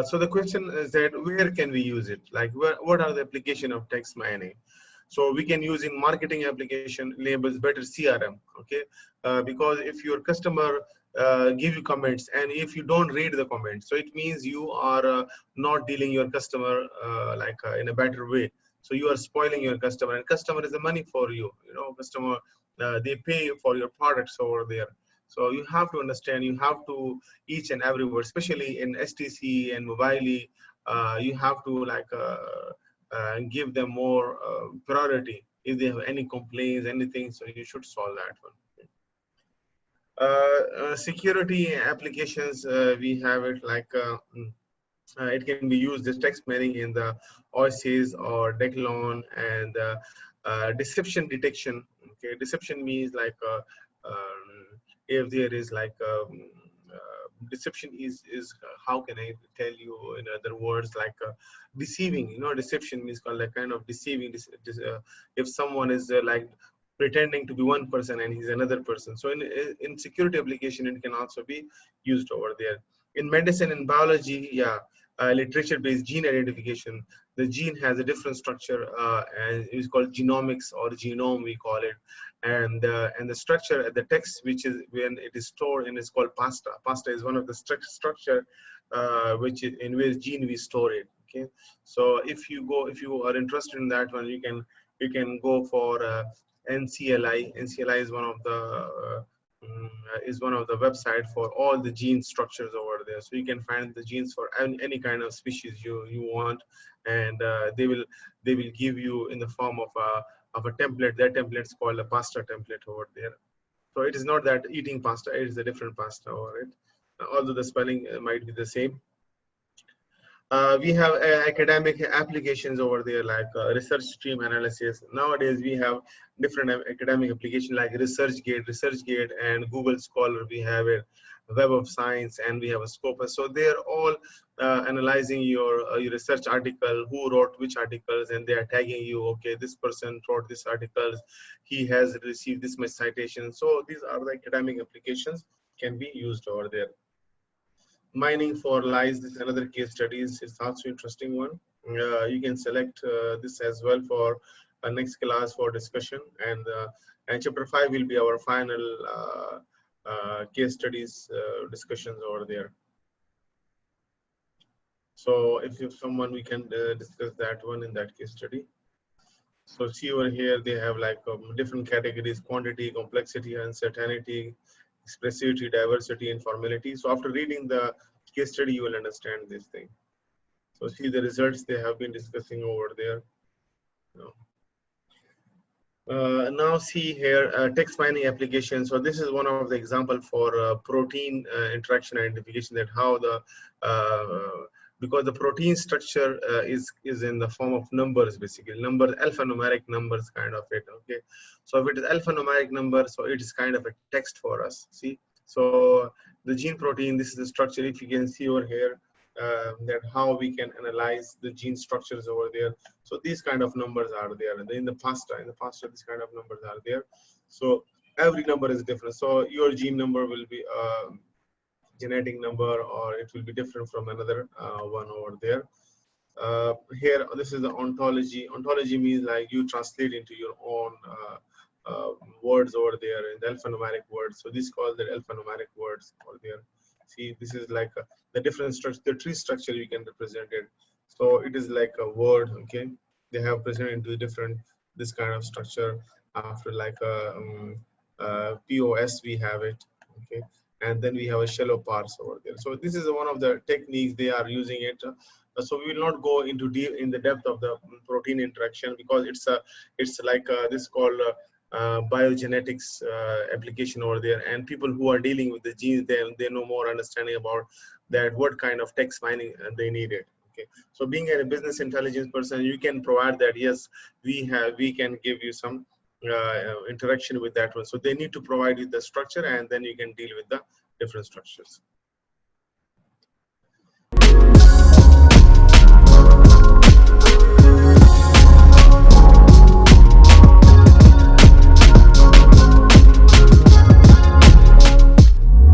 So the question is that where can we use it? Like what are the application of text mining? So we can use in marketing application labels better CRM, okay? Because if your customer give you comments and if you don't read the comments, so it means you are not dealing your customer in a better way. So you are spoiling your customer, and customer is the money for you. You know, customer they pay for your products over there. So you have to understand, you have to each and every word, especially in STC and Mobile, you have to give them more priority if they have any complaints, anything. So you should solve that one. Security applications, we have it it can be used as text mining in the OSIS or Decathlon, and deception detection. Okay, deception means if there is deception is how can I tell you in other words, deceiving. You know, deception means called like kind of deceiving. If someone is pretending to be one person and he's another person. So in security application, it can also be used over there. In medicine and biology, yeah, literature-based gene identification. The gene has a different structure, and it's called genomics or genome, we call it. And the structure, the text, which is when it is stored in, is called pasta. Pasta is one of the structure which is in which gene we store it. Okay, so if you are interested in that one, you can go for NCLI. NCLI is one of the website for all the gene structures over there. So you can find the genes for any kind of species you want, and they will give you in the form of a template. That template is called a pasta template over there. So it is not that eating pasta; it is a different pasta over it. Although the spelling might be the same. We have academic applications over there, like research stream analysis. Nowadays, we have different academic applications like ResearchGate, and Google Scholar. We have a Web of Science, and we have a Scopus. So they are all analyzing your research article, who wrote which articles, and they are tagging you. Okay, this person wrote this article, he has received this much citation. So these are the academic applications can be used over there. Mining for lies, this is another case studies. It's also interesting one. You can select this as well for next class for discussion, and chapter 5 will be our final case studies discussions over there. So if someone, we can discuss that one in that case study. So see over here, they have different categories: quantity, complexity, uncertainty, expressivity, diversity, and formality. So after reading the case study, you will understand this thing. So see the results they have been discussing over there. Now see here, text mining application. So this is one of the example for protein interaction identification, that how the because the protein structure is in the form of numbers, basically alphanumeric numbers kind of it. Okay, so if it is alphanumeric number, so it is kind of a text for us. See, so the gene protein, this is the structure. If you can see over here, that how we can analyze the gene structures over there. So these kind of numbers are there, and in the pasta these kind of numbers are there. So every number is different. So your gene number will be genetic number, or it will be different from another one over there. Here, this is the ontology. Ontology means like you translate into your own words over there in the alphanumeric words. So this is called the alphanumeric words over there. See, this is like the different structure, the tree structure you can represent it. So it is like a word. Okay, they have presented into different this kind of structure. After POS, we have it. Okay, and then we have a shallow parse over there. So this is one of the techniques they are using it. So we will not go into deep in the depth of the protein interaction, because it's like this called biogenetics application over there, and people who are dealing with the genes, they know more understanding about that, what kind of text mining they needed. Okay, so being a business intelligence person, you can provide that. Yes, we can give you some interaction with that one. So they need to provide you the structure, and then you can deal with the different structures.